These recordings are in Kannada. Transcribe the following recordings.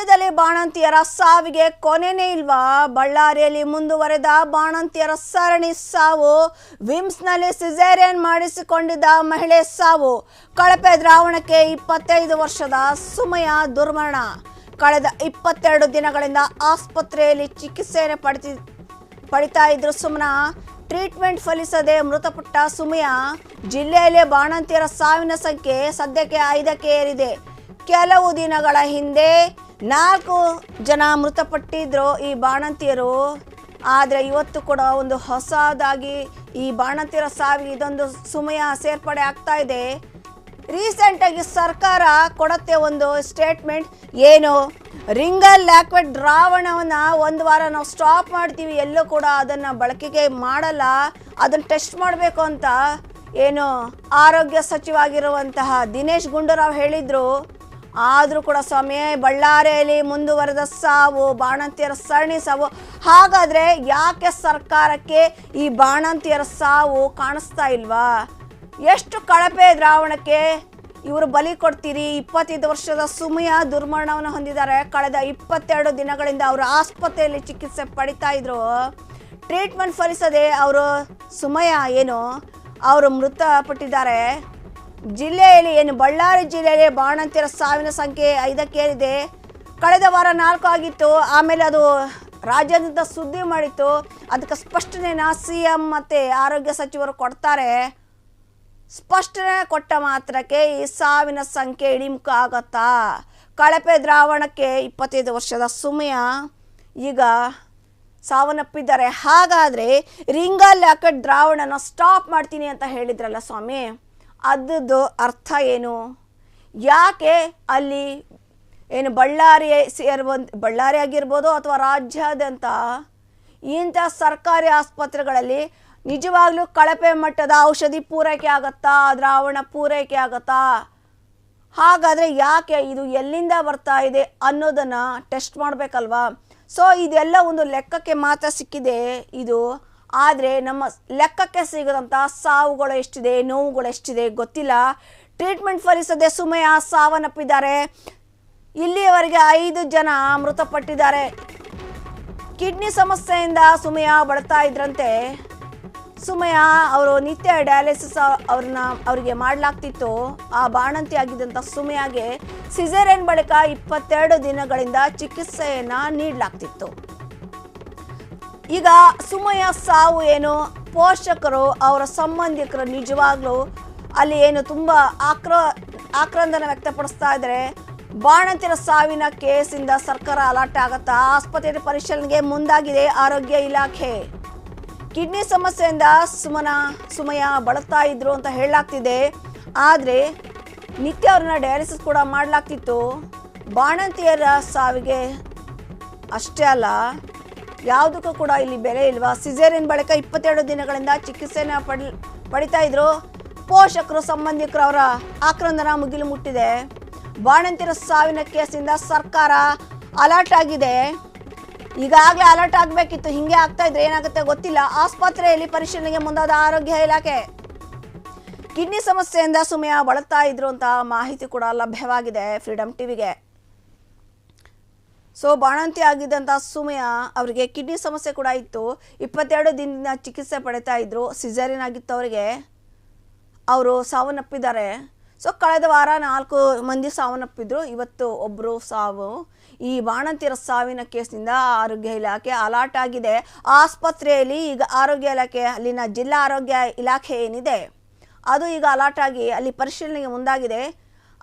ರಾಜ್ಯದಲ್ಲಿ ಬಾಣಂತಿಯರ ಸಾವಿಗೆ ಕೊನೆನೇ ಇಲ್ವಾ? ಬಳ್ಳಾರಿಯಲ್ಲಿ ಮುಂದುವರೆದ ಬಾಣಂತಿಯರ ಸರಣಿ ಸಾವು. ವಿಮ್ಸ್ನಲ್ಲಿ ಸಿಸೇರಿಯನ್ ಮಾಡಿಸಿಕೊಂಡಿದ್ದ ಮಹಿಳೆ ಸಾವು. ಕಳಪೆ ದ್ರಾವಣಕ್ಕೆ 25 ವರ್ಷದ ಸುಮಯ ದುರ್ಮರಣ. ಕಳೆದ 22 ದಿನಗಳಿಂದ ಆಸ್ಪತ್ರೆಯಲ್ಲಿ ಚಿಕಿತ್ಸೆಯನ್ನು ಪಡಿತಾ ಇದ್ರು ಸುಮನ. ಟ್ರೀಟ್ಮೆಂಟ್ ಫಲಿಸದೆ ಮೃತಪಟ್ಟ ಸುಮಯ. ಜಿಲ್ಲೆಯಲ್ಲಿ ಬಾಣಂತಿಯರ ಸಾವಿನ ಸಂಖ್ಯೆ ಸದ್ಯಕ್ಕೆ 5ಕ್ಕೆ ಏರಿದೆ. ಕೆಲವು ದಿನಗಳ ಹಿಂದೆ 4 ಜನ ಮೃತಪಟ್ಟಿದ್ರು ಈ ಬಾಣಂತಿಯರು. ಆದರೆ ಇವತ್ತು ಕೂಡ ಒಂದು ಹೊಸದಾಗಿ ಈ ಬಾಣಂತಿಯರ ಸಾವಿಗೆ ಇದೊಂದು ಸುಮಯ ಸೇರ್ಪಡೆ ಆಗ್ತಾ ಇದೆ. ರೀಸೆಂಟಾಗಿ ಸರ್ಕಾರ ಕೊಡುತ್ತೆ ಒಂದು ಸ್ಟೇಟ್ಮೆಂಟ್, ಏನು ರಿಂಗಲ್ ಲ್ಯಾಕ್ವೇಟ್ ದ್ರಾವಣವನ್ನು 1 ವಾರ ನಾವು ಸ್ಟಾಪ್ ಮಾಡ್ತೀವಿ, ಎಲ್ಲೂ ಕೂಡ ಅದನ್ನು ಬಳಕೆಗೆ ಮಾಡಲ್ಲ, ಅದನ್ನು ಟೆಸ್ಟ್ ಮಾಡಬೇಕು ಅಂತ ಏನು ಆರೋಗ್ಯ ಸಚಿವರಾಗಿರುವಂತಹ ದಿನೇಶ್ ಗುಂಡೂರಾವ್ ಹೇಳಿದರು. ಆದರೂ ಕೂಡ ಸ್ವಾಮಿ, ಬಳ್ಳಾರಿಯಲ್ಲಿ ಮುಂದುವರೆದ ಸಾವು, ಬಾಣಂತಿಯರ ಸರಣಿ ಸಾವು. ಹಾಗಾದರೆ ಯಾಕೆ ಸರ್ಕಾರಕ್ಕೆ ಈ ಬಾಣಂತಿಯರ ಸಾವು ಕಾಣಿಸ್ತಾ ಇಲ್ವಾ? ಎಷ್ಟು ಕಳಪೆ ದ್ರಾವಣಕ್ಕೆ ಇವರು ಬಲಿ ಕೊಡ್ತೀರಿ? 25 ವರ್ಷದ ಸುಮಯ ದುರ್ಮರಣವನ್ನು ಹೊಂದಿದ್ದಾರೆ. ಕಳೆದ 22 ದಿನಗಳಿಂದ ಅವರು ಆಸ್ಪತ್ರೆಯಲ್ಲಿ ಚಿಕಿತ್ಸೆ ಪಡಿತಾ ಇದ್ರು. ಟ್ರೀಟ್ಮೆಂಟ್ ಫಲಿಸದೆ ಅವರು ಸುಮಯ ಅವರು ಮೃತಪಟ್ಟಿದ್ದಾರೆ. ಜಿಲ್ಲೆಯಲ್ಲಿ ಬಳ್ಳಾರಿ ಜಿಲ್ಲೆಯಲ್ಲಿ ಬಾಣಂತಿಯರ ಸಾವಿನ ಸಂಖ್ಯೆ 5ಕ್ಕೆ ಏರಿದೆ. ಕಳೆದ ವಾರ 4 ಆಗಿತ್ತು, ಆಮೇಲೆ ಅದು ರಾಜ್ಯಾದ್ಯಂತ ಸುದ್ದಿ ಮಾಡಿತ್ತು. ಅದಕ್ಕೆ ಸ್ಪಷ್ಟನೆನ CM ಮತ್ತು ಆರೋಗ್ಯ ಸಚಿವರು ಕೊಡ್ತಾರೆ. ಸ್ಪಷ್ಟನೆ ಕೊಟ್ಟ ಮಾತ್ರಕ್ಕೆ ಈ ಸಾವಿನ ಸಂಖ್ಯೆ ಇಳಿಮುಖ ಆಗತ್ತಾ? ಕಳಪೆ ದ್ರಾವಣಕ್ಕೆ 25 ವರ್ಷದ ಸುಮಯ ಈಗ ಸಾವನ್ನಪ್ಪಿದ್ದಾರೆ. ಹಾಗಾದರೆ ರಿಂಗಲ್ ಲ್ಯಾಕ್ವೇಟ್ ದ್ರಾವಣನ ಸ್ಟಾಪ್ ಮಾಡ್ತೀನಿ ಅಂತ ಹೇಳಿದ್ರಲ್ಲ ಸ್ವಾಮಿ, ಅದದ್ದು ಅರ್ಥ ಏನು? ಯಾಕೆ ಅಲ್ಲಿ ಬಳ್ಳಾರಿ ಆಗಿರ್ಬೋದು ಅಥವಾ ರಾಜ್ಯಾದ್ಯಂತ ಇಂಥ ಸರ್ಕಾರಿ ಆಸ್ಪತ್ರೆಗಳಲ್ಲಿ ನಿಜವಾಗ್ಲೂ ಕಳಪೆ ಮಟ್ಟದ ಔಷಧಿ ಪೂರೈಕೆ ಆಗತ್ತಾ? ದ್ರಾವಣ ಪೂರೈಕೆ ಆಗತ್ತಾ? ಹಾಗಾದರೆ ಯಾಕೆ ಇದು ಎಲ್ಲಿಂದ ಬರ್ತಾ ಇದೆ ಅನ್ನೋದನ್ನು ಟೆಸ್ಟ್ ಮಾಡಬೇಕಲ್ವಾ? ಸೊ ಇದೆಲ್ಲ ಒಂದು ಲೆಕ್ಕಕ್ಕೆ ಮಾತ್ರ ಸಿಕ್ಕಿದೆ ಇದು. ಆದರೆ ನಮ್ಮ ಲೆಕ್ಕಕ್ಕೆ ಸಿಗದಂಥ ಸಾವುಗಳು ಎಷ್ಟಿದೆ, ನೋವುಗಳು ಎಷ್ಟಿದೆ ಗೊತ್ತಿಲ್ಲ. ಟ್ರೀಟ್ಮೆಂಟ್ ಫಲಿಸದೆ ಸುಮಯ ಸಾವನ್ನಪ್ಪಿದ್ದಾರೆ. ಇಲ್ಲಿಯವರೆಗೆ 5 ಜನ ಮೃತಪಟ್ಟಿದ್ದಾರೆ. ಕಿಡ್ನಿ ಸಮಸ್ಯೆಯಿಂದ ಸುಮಯ ಬಳಲ್ತಾ ಇದ್ರಂತೆ. ಸುಮಯ ಅವರು ನಿತ್ಯ ಡಯಾಲಿಸಿಸ್ ಅವರಿಗೆ ಮಾಡಲಾಗ್ತಿತ್ತು. ಆ ಬಾಣಂತಿ ಆಗಿದ್ದಂಥ ಸುಮಯಗೆ ಸಿಸೇರಿಯನ್ ಬಳಿಕ 22 ದಿನಗಳಿಂದ ಚಿಕಿತ್ಸೆಯನ್ನು ನೀಡಲಾಗ್ತಿತ್ತು. ಈಗ ಸುಮಯ ಸಾವು ಪೋಷಕರು, ಅವರ ಸಂಬಂಧಿಕರು ನಿಜವಾಗ್ಲೂ ಅಲ್ಲಿ ತುಂಬ ಆಕ್ರಂದನ ವ್ಯಕ್ತಪಡಿಸ್ತಾ ಇದ್ದಾರೆ. ಬಾಣಂತಿಯರ ಸಾವಿನ ಕೇಸಿಂದ ಸರ್ಕಾರ ಅಲರ್ಟ್ ಆಗತ್ತಾ? ಆಸ್ಪತ್ರೆ ಪರಿಶೀಲನೆಗೆ ಮುಂದಾಗಿದೆ ಆರೋಗ್ಯ ಇಲಾಖೆ. ಕಿಡ್ನಿ ಸಮಸ್ಯೆಯಿಂದ ಸುಮಯ ಬಳಲ್ತಾ ಇದ್ರು ಅಂತ ಹೇಳಲಾಗ್ತಿದೆ. ಆದರೆ ನಿತ್ಯ ಅವ್ರನ್ನ ಡಯಾಲಿಸಿಸ್ ಕೂಡ ಮಾಡಲಾಗ್ತಿತ್ತು. ಬಾಣಂತಿಯರ ಸಾವಿಗೆ ಅಷ್ಟೇ ಅಲ್ಲ, ಯಾವುದಕ್ಕೂ ಕೂಡ ಇಲ್ಲಿ ಬೆಲೆ ಇಲ್ವಾ? ಸಿಸೇರಿಯನ್ ಬಳಿಕ 22 ದಿನಗಳಿಂದ ಚಿಕಿತ್ಸೆಯನ್ನು ಪಡಿತಾ ಇದ್ರು. ಪೋಷಕರು, ಸಂಬಂಧಿಕರು ಅವರ ಆಕ್ರಂದನ ಮುಗಿಲು ಮುಟ್ಟಿದೆ. ಬಾಣಂತಿಯರ ಸಾವಿನ ಕೇಸಿಂದ ಸರ್ಕಾರ ಅಲರ್ಟ್ ಆಗಿದೆ. ಈಗಾಗಲೇ ಅಲರ್ಟ್ ಆಗಬೇಕಿತ್ತು, ಹಿಂಗೆ ಆಗ್ತಾ ಇದ್ರೆ ಏನಾಗುತ್ತೆ ಗೊತ್ತಿಲ್ಲ. ಆಸ್ಪತ್ರೆಯಲ್ಲಿ ಪರಿಶೀಲನೆಗೆ ಮುಂದಾದ ಆರೋಗ್ಯ ಇಲಾಖೆ. ಕಿಡ್ನಿ ಸಮಸ್ಯೆಯಿಂದ ಸುಮಯ ಬಳಲ್ತಾ ಇದ್ರು ಅಂತ ಮಾಹಿತಿ ಕೂಡ ಲಭ್ಯವಾಗಿದೆ ಫ್ರೀಡಮ್ ಟಿವಿಗೆ. ಸೊ ಬಾಣಂತಿ ಆಗಿದ್ದಂಥ ಸುಮಯ ಅವರಿಗೆ ಕಿಡ್ನಿ ಸಮಸ್ಯೆ ಕೂಡ ಇತ್ತು. 22 ದಿನದಿಂದ ಚಿಕಿತ್ಸೆ ಪಡಿತಾ ಇದ್ರು. ಸಿಸೇರಿಯನ್ ಆಗಿತ್ತು ಅವರಿಗೆ. ಅವರು ಸಾವನ್ನಪ್ಪಿದ್ದಾರೆ. ಸೊ ಕಳೆದ ವಾರ 4 ಮಂದಿ ಸಾವನ್ನಪ್ಪಿದ್ರು. ಇವತ್ತು ಒಬ್ಬರು ಸಾವು. ಈ ಬಾಣಂತಿಯರ ಸಾವಿನ ಕೇಸಿನಿಂದ ಆರೋಗ್ಯ ಇಲಾಖೆ ಅಲರ್ಟ್ ಆಗಿದೆ. ಆಸ್ಪತ್ರೆಯಲ್ಲಿ ಈಗ ಆರೋಗ್ಯ ಇಲಾಖೆ, ಅಲ್ಲಿನ ಜಿಲ್ಲಾ ಆರೋಗ್ಯ ಇಲಾಖೆ ಏನಿದೆ ಅದು ಈಗ ಅಲರ್ಟ್ ಆಗಿ ಅಲ್ಲಿ ಪರಿಶೀಲನೆಗೆ ಮುಂದಾಗಿದೆ.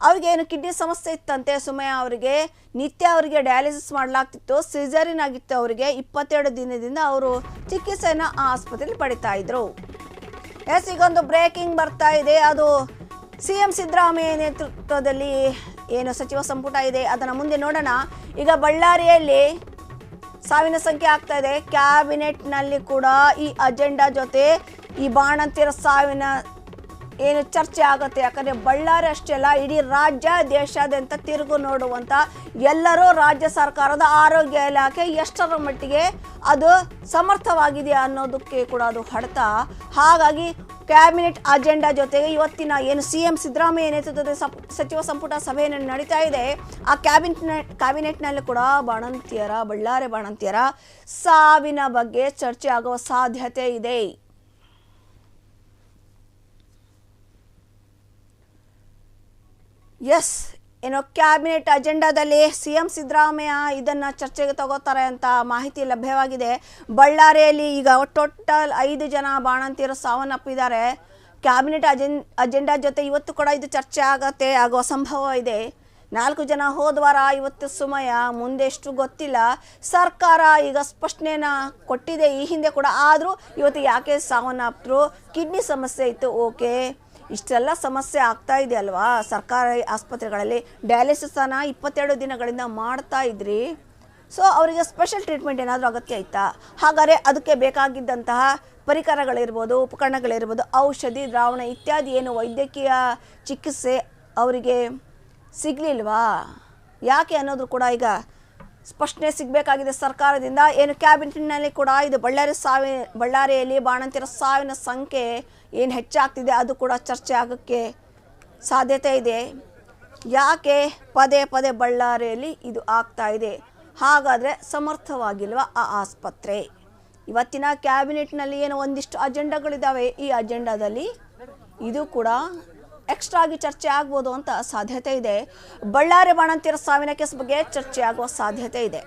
ಅವ್ರಿಗೇನು ಕಿಡ್ನಿ ಸಮಸ್ಯೆ ಇತ್ತಂತೆ ಸುಮಯ ಅವರಿಗೆ. ನಿತ್ಯ ಅವರಿಗೆ ಡಯಾಲಿಸಿಸ್ ಮಾಡಲಾಗ್ತಿತ್ತು. ಸಿಸೇರಿಯನ್ ಆಗಿತ್ತು ಅವರಿಗೆ. 22 ದಿನದಿಂದ ಅವರು ಚಿಕಿತ್ಸೆಯನ್ನು ಆ ಆಸ್ಪತ್ರೆಯಲ್ಲಿ ಪಡಿತಾ ಇದ್ರು. ಈಗೊಂದು ಬ್ರೇಕಿಂಗ್ ಬರ್ತಾ ಇದೆ. ಅದು CM ಸಿದ್ದರಾಮಯ್ಯ ನೇತೃತ್ವದಲ್ಲಿ ಸಚಿವ ಸಂಪುಟ ಇದೆ, ಅದನ್ನು ಮುಂದೆ ನೋಡೋಣ. ಈಗ ಬಳ್ಳಾರಿಯಲ್ಲಿ ಸಾವಿನ ಸಂಖ್ಯೆ ಆಗ್ತಾ ಇದೆ. ಕ್ಯಾಬಿನೆಟ್ನಲ್ಲಿ ಕೂಡ ಈ ಅಜೆಂಡಾ ಜೊತೆ ಈ ಬಾಣಂತಿಯರ ಸಾವಿನ ಚರ್ಚೆ ಆಗುತ್ತೆ. ಯಾಕಂದರೆ ಬಳ್ಳಾರಿ ಅಷ್ಟೇ ಅಲ್ಲ, ಇಡೀ ರಾಜ್ಯ ದೇಶಾದ್ಯಂತ ತಿರುಗು ನೋಡುವಂಥ ಎಲ್ಲರೂ ರಾಜ್ಯ ಸರ್ಕಾರದ ಆರೋಗ್ಯ ಇಲಾಖೆ ಎಷ್ಟರ ಮಟ್ಟಿಗೆ ಅದು ಸಮರ್ಥವಾಗಿದೆ ಅನ್ನೋದಕ್ಕೆ ಕೂಡ ಅದು ಹೊಡೆತ. ಹಾಗಾಗಿ ಕ್ಯಾಬಿನೆಟ್ ಅಜೆಂಡಾ ಜೊತೆಗೆ ಇವತ್ತಿನ ಏನು ಸಿಎಂ ಸಿದ್ದರಾಮಯ್ಯ ನೇತೃತ್ವದ ಸಚಿವ ಸಂಪುಟ ಸಭೆಯನ್ನು ನಡೀತಾ ಇದೆ. ಆ ಕ್ಯಾಬಿನೆಟ್ನಲ್ಲಿ ಕೂಡ ಬಳ್ಳಾರಿ ಬಾಣಂತಿಯರ ಸಾವಿನ ಬಗ್ಗೆ ಚರ್ಚೆ ಆಗುವ ಸಾಧ್ಯತೆ ಇದೆ. ಎಸ್, ಏನೋ ಕ್ಯಾಬಿನೆಟ್ ಅಜೆಂಡಾದಲ್ಲಿ ಸಿಎಂ ಸಿದ್ದರಾಮಯ್ಯ ಇದನ್ನು ಚರ್ಚೆಗೆ ತಗೋತಾರೆ ಅಂತ ಮಾಹಿತಿ ಲಭ್ಯವಾಗಿದೆ. ಬಳ್ಳಾರಿಯಲ್ಲಿ ಈಗ ಟೋಟಲ್ 5 ಜನ ಬಾಣಂತಿಯರು ಸಾವನ್ನಪ್ಪಿದ್ದಾರೆ. ಕ್ಯಾಬಿನೆಟ್ ಅಜೆಂಡಾ ಜೊತೆ ಇವತ್ತು ಕೂಡ ಇದು ಚರ್ಚೆ ಆಗುವ ಸಂಭವ ಇದೆ. 4 ಜನ ಹೋದ್ವಾರ, ಇವತ್ತು ಸುಮಯ, ಮುಂದೆ ಎಷ್ಟು ಗೊತ್ತಿಲ್ಲ. ಸರ್ಕಾರ ಈಗ ಸ್ಪಷ್ಟನೆನ ಕೊಟ್ಟಿದೆ ಈ ಹಿಂದೆ ಕೂಡ. ಆದರೂ ಇವತ್ತು ಯಾಕೆ ಸಾವನ್ನಪ್ಪರು? ಕಿಡ್ನಿ ಸಮಸ್ಯೆ ಇತ್ತು, ಓಕೆ. ಇಷ್ಟೆಲ್ಲ ಸಮಸ್ಯೆ ಆಗ್ತಾ ಇದೆ ಅಲ್ವಾ ಸರ್ಕಾರಿ ಆಸ್ಪತ್ರೆಗಳಲ್ಲಿ. ಡಯಾಲಿಸಿಸ್ ಅನ್ನ 22 ದಿನಗಳಿಂದ ಮಾಡ್ತಾ ಇದ್ರಿ. ಸೊ ಅವರಿಗೆ ಸ್ಪೆಷಲ್ ಟ್ರೀಟ್ಮೆಂಟ್ ಏನಾದರೂ ಅಗತ್ಯ ಇತ್ತಾ? ಹಾಗಾದರೆ ಅದಕ್ಕೆ ಬೇಕಾಗಿದ್ದಂತಹ ಪರಿಕರಗಳಿರ್ಬೋದು, ಉಪಕರಣಗಳಿರ್ಬೋದು, ಔಷಧಿ, ದ್ರಾವಣ ಇತ್ಯಾದಿ ಏನು ವೈದ್ಯಕೀಯ ಚಿಕಿತ್ಸೆ ಅವರಿಗೆ ಸಿಗಲಿಲ್ವಾ? ಯಾಕೆ ಅನ್ನೋದು ಕೂಡ ಈಗ ಸ್ಪಷ್ಟನೆ ಸಿಗಬೇಕಾಗಿದೆ ಸರ್ಕಾರದಿಂದ. ಏನು ಕ್ಯಾಬಿನೆಟ್ನಲ್ಲಿ ಕೂಡ ಇದು ಬಳ್ಳಾರಿಯಲ್ಲಿ ಬಾಣಂತಿಯರ ಸಾವಿನ ಸಂಖ್ಯೆ ಏನು ಹೆಚ್ಚಾಗ್ತಿದೆ ಅದು ಕೂಡ ಚರ್ಚೆ ಆಗೋಕ್ಕೆ ಸಾಧ್ಯತೆ ಇದೆ. ಯಾಕೆ ಪದೇ ಪದೇ ಬಳ್ಳಾರಿಯಲ್ಲಿ ಇದು ಆಗ್ತಾ ಇದೆ? ಹಾಗಾದರೆ ಸಮರ್ಥವಾಗಿಲ್ವಾ ಆ ಆಸ್ಪತ್ರೆ? ಇವತ್ತಿನ ಕ್ಯಾಬಿನೆಟ್ನಲ್ಲಿ ಏನು ಒಂದಿಷ್ಟು ಅಜೆಂಡಾಗಳಿದ್ದಾವೆ, ಈ ಅಜೆಂಡಾದಲ್ಲಿ ಇದು ಕೂಡ ಎಕ್ಸ್ಟ್ರಾ ಆಗಿ ಚರ್ಚೆ ಆಗ್ಬೋದು ಅಂತ ಸಾಧ್ಯತೆ ಇದೆ. ಬಳ್ಳಾರಿ ಬಾಣಂತಿಯರ ಸಾವಿನ ಕೇಸ್ ಬಗ್ಗೆ ಚರ್ಚೆ ಆಗುವ ಸಾಧ್ಯತೆ ಇದೆ.